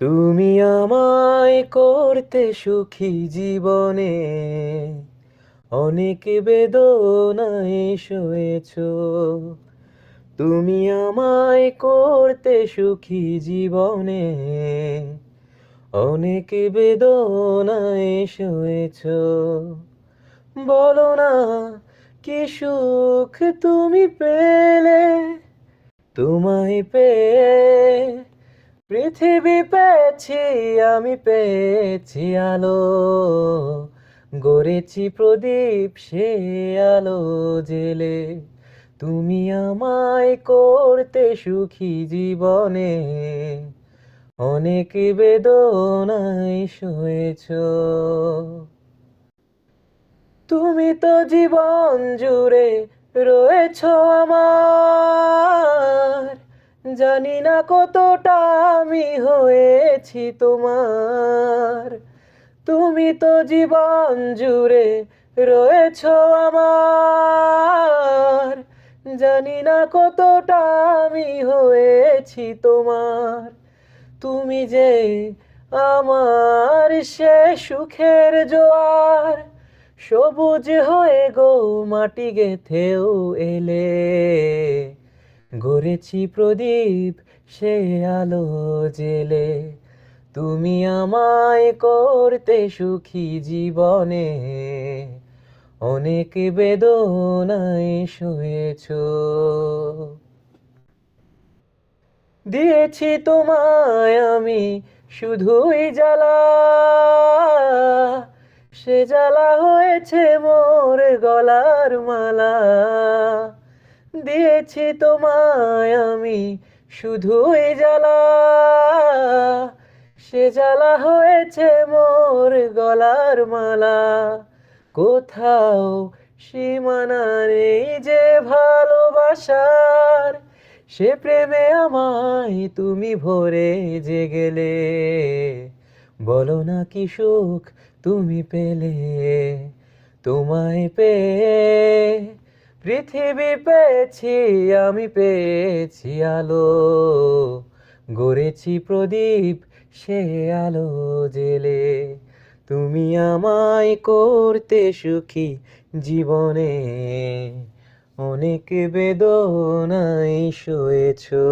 তুমি আমায় করতে সুখী জীবনে, অনেক বেদনায় সয়েছো। তুমি আমায় করতে সুখী জীবনে, অনেক বেদনায় সয়েছো। বলো না কি সুখ তুমি পেলে, তোমায় পেয়ে পৃথিবী পেয়েছি, আমি পেয়েছি আলো। গড়েছি প্রদীপ সে আলো জেলে। তুমি আমায় করতে সুখী জীবনে, অনেক বেদনায় সয়েছো। তুমি তো জীবন জুড়ে রয়েছো আমার, জানি না কতটা আমি হয়েছি তোমার। তুমি তো জীবন জুড়ে রয়েছো আমার, জানি না কতটা আমি হয়েছি তোমার। তুমি যে আমার সে সুখের জোয়ার, সবুজ হয়ে গো মাটি গেথেও এলে। গড়েছি প্রদীপ সে আলো জেলে। তুমি আমায় করতে সুখী জীবনে, অনেক বেদনায় সয়েছো। দিয়েছি তোমায় আমি শুধুই জ্বালা, সে জ্বালা হয়েছে মোর গলার মালা। দিয়েছি তোমায় আমি শুধুই জ্বালা, সে জ্বালা হয়েছে মোর গলার মালা। কোথাও সীমানা নেই যে ভালোবাসার, সে প্রেমে আমায় তুমি ভরে যে গেলে। বলো না কি সুখ তুমি পেলে, তোমায় পেয়ে পৃথিবী পেয়েছি, আমি পেয়েছি আলো। গড়েছি প্রদীপ সে আলো জেলে। তুমি আমায় করতে সুখী জীবনে, অনেক বেদনায় সয়েছো।